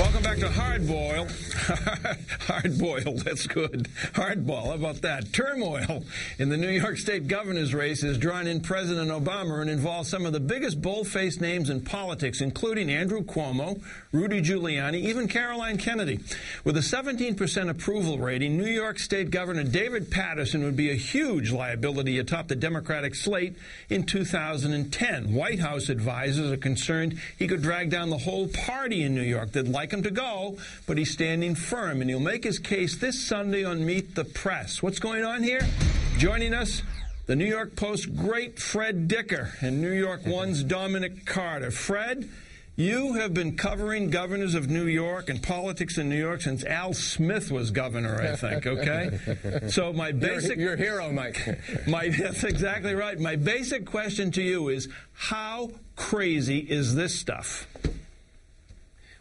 Welcome back to Hardball. Hardboiled, that's good. Hardball, how about that? Turmoil in the New York State governor's race has drawn in President Obama and involves some of the biggest bold-faced names in politics, including Andrew Cuomo, Rudy Giuliani, even Caroline Kennedy. With a 17% approval rating, New York State Governor David Paterson would be a huge liability atop the Democratic slate in 2010. White House advisors are concerned he could drag down the whole party in New York. They'd like him to go, but he's standing firm, and he'll make his case this Sunday on Meet the Press. What's going on here? Joining us, the New York Post's great Fred Dicker and New York One's Dominic Carter. Fred, you have been covering governors of New York and politics in New York since Al Smith was governor, I think, okay? So my basic... You're a hero, Mike. That's exactly right. My basic question to you is, how crazy is this stuff?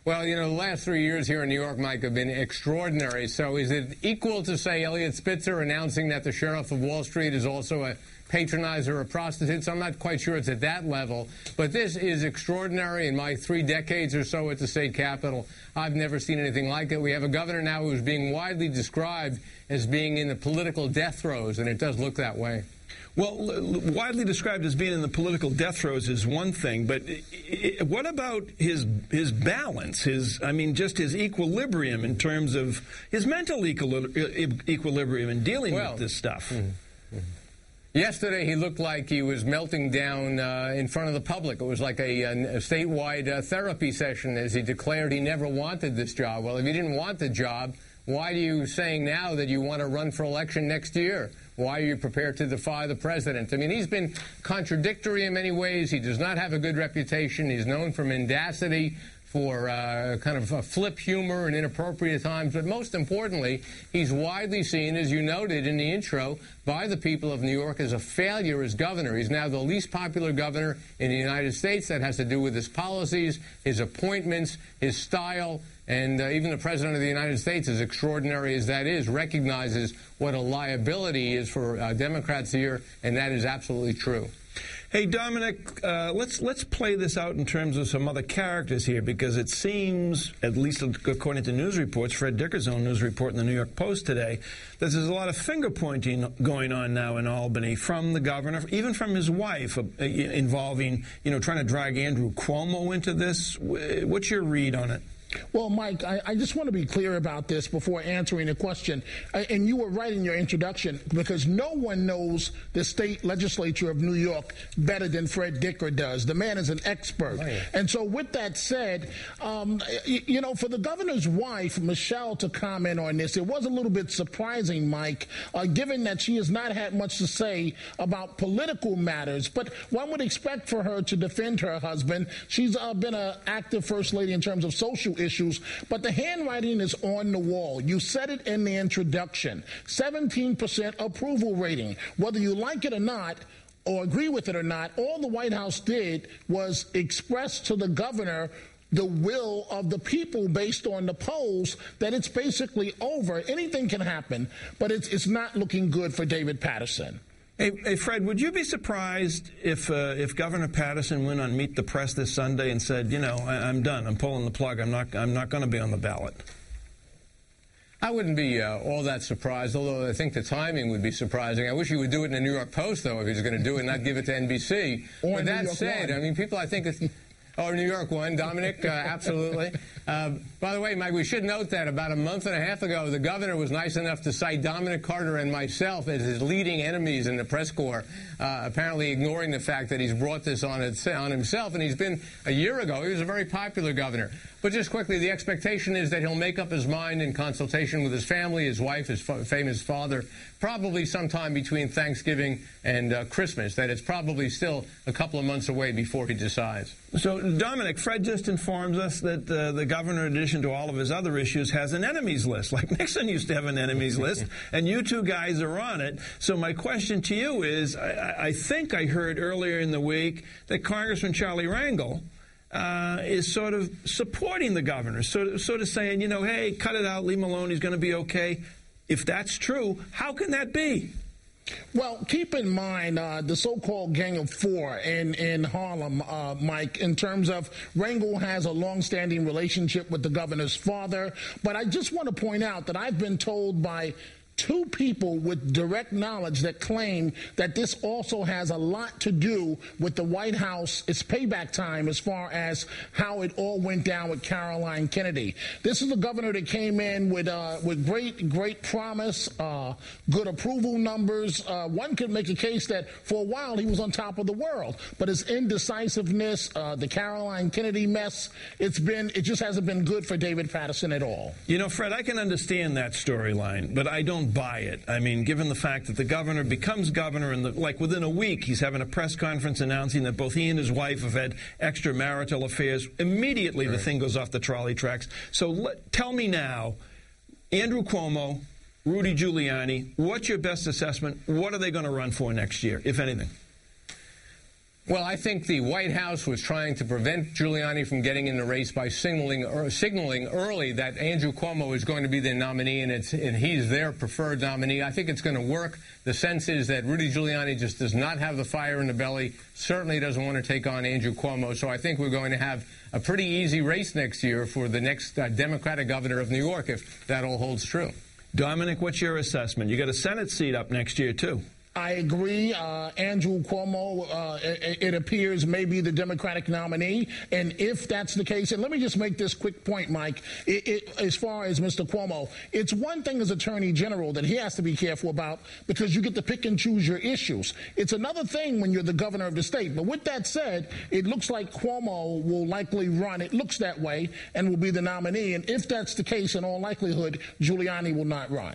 Well, you know, the last 3 years here in New York, Mike, have been extraordinary. So is it equal to, say, Elliot Spitzer announcing that the sheriff of Wall Street is also a patronizer of prostitutes? I'm not quite sure it's at that level. But this is extraordinary. In my 3 decades or so at the state capitol, I've never seen anything like it. We have a governor now who's being widely described as being in the political death throes, and it does look that way. Well, widely described as being in the political death throes is one thing, but what about his balance, just his equilibrium in terms of his mental equilibrium in dealing with this stuff? Yesterday, he looked like he was melting down in front of the public. It was like a statewide therapy session as he declared he never wanted this job. Well, if you didn't want the job, why are you saying now that you want to run for election next year? Why are you prepared to defy the president? I mean, he's been contradictory in many ways. He does not have a good reputation. He's known for mendacity, for kind of flip humor and inappropriate times. But most importantly, he's widely seen, as you noted in the intro, by the people of New York as a failure as governor. He's now the least popular governor in the United States. That has to do with his policies, his appointments, his style. And even the President of the United States, as extraordinary as that is, recognizes what a liability is for Democrats here, and that is absolutely true. Hey, Dominic, let's play this out in terms of some other characters here, because it seems, at least according to news reports, Fred Dicker's own news report in the New York Post today, that there's a lot of finger-pointing going on now in Albany from the governor, even from his wife, involving, trying to drag Andrew Cuomo into this. What's your read on it? Well, Mike, I just want to be clear about this before answering the question. And you were right in your introduction, because no one knows the state legislature of New York better than Fred Dicker does. The man is an expert. Right. And so with that said, for the governor's wife, Michelle, to comment on this, it was a little bit surprising, Mike, given that she has not had much to say about political matters. But one would expect for her to defend her husband. She's been an active first lady in terms of social issues, but the handwriting is on the wall. You said it in the introduction. 17% approval rating. Whether you like it or not, or agree with it or not, all the White House did was express to the governor the will of the people based on the polls, that it's basically over. Anything can happen, but it's not looking good for David Paterson. Hey, Fred, would you be surprised if Governor Paterson went on Meet the Press this Sunday and said, I'm done, I'm pulling the plug, I'm not going to be on the ballot? I wouldn't be all that surprised, although I think the timing would be surprising. I wish he would do it in the New York Post, though, if he's going to do it, and not give it to NBC. But that said, I mean, people, I think it's... Oh, New York One, Dominic, absolutely. By the way, Mike, we should note that about a month and a half ago, the governor was nice enough to cite Dominic Carter and myself as his leading enemies in the press corps, apparently ignoring the fact that he's brought this on himself. And he's been, a year ago, he was a very popular governor. But just quickly, the expectation is that he'll make up his mind in consultation with his family, his wife, his famous father, probably sometime between Thanksgiving and Christmas, that it's probably still a couple of months away before he decides. So, Dominic, Fred just informs us that the governor, in addition to all of his other issues, has an enemies list. Like Nixon used to have an enemies list, and you two guys are on it. So my question to you is, I think I heard earlier in the week that Congressman Charlie Rangel is sort of supporting the governor, sort of saying, hey, cut it out, leave him alone, he's going to be okay. If that's true, how can that be? Well, keep in mind the so-called Gang of Four in Harlem, Mike, in terms of Rangel has a long-standing relationship with the governor's father. But I just want to point out that I've been told by two people with direct knowledge that claim that this also has a lot to do with the White House. It's payback time as far as how it all went down with Caroline Kennedy. This is a governor that came in with great promise, good approval numbers. One could make a case that for a while he was on top of the world, but his indecisiveness, the Caroline Kennedy mess, it just hasn't been good for David Paterson at all. You know, Fred, I can understand that storyline, but I don't buy it. I mean, given the fact that the governor becomes governor and like within a week he's having a press conference announcing that both he and his wife have had extramarital affairs, immediately the thing goes off the trolley tracks. So tell me now, Andrew Cuomo, Rudy Giuliani, what's your best assessment? What are they going to run for next year, if anything? Well, I think the White House was trying to prevent Giuliani from getting in the race by signaling early that Andrew Cuomo is going to be the nominee and he's their preferred nominee. I think it's going to work. The sense is that Rudy Giuliani just does not have the fire in the belly, certainly doesn't want to take on Andrew Cuomo. So I think we're going to have a pretty easy race next year for the next Democratic governor of New York, if that all holds true. Dominic, what's your assessment? You got a Senate seat up next year, too. I agree. Andrew Cuomo, it appears, may be the Democratic nominee. And if that's the case, and let me just make this quick point, Mike, as far as Mr. Cuomo, it's one thing as Attorney General that he has to be careful about because you get to pick and choose your issues. It's another thing when you're the governor of the state. But with that said, it looks like Cuomo will likely run. It looks that way and will be the nominee. And if that's the case, in all likelihood, Giuliani will not run.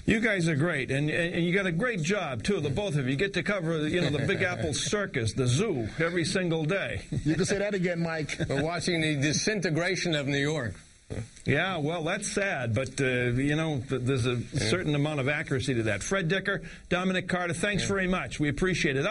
You guys are great, and you got a great job, too, the both of you. You get to cover, you know, the Big Apple Circus, the zoo, every single day. You can say that again, Mike. We're watching the disintegration of New York. Yeah, well, that's sad, but, you know, there's a certain amount of accuracy to that. Fred Dicker, Dominic Carter, thanks very much. We appreciate it.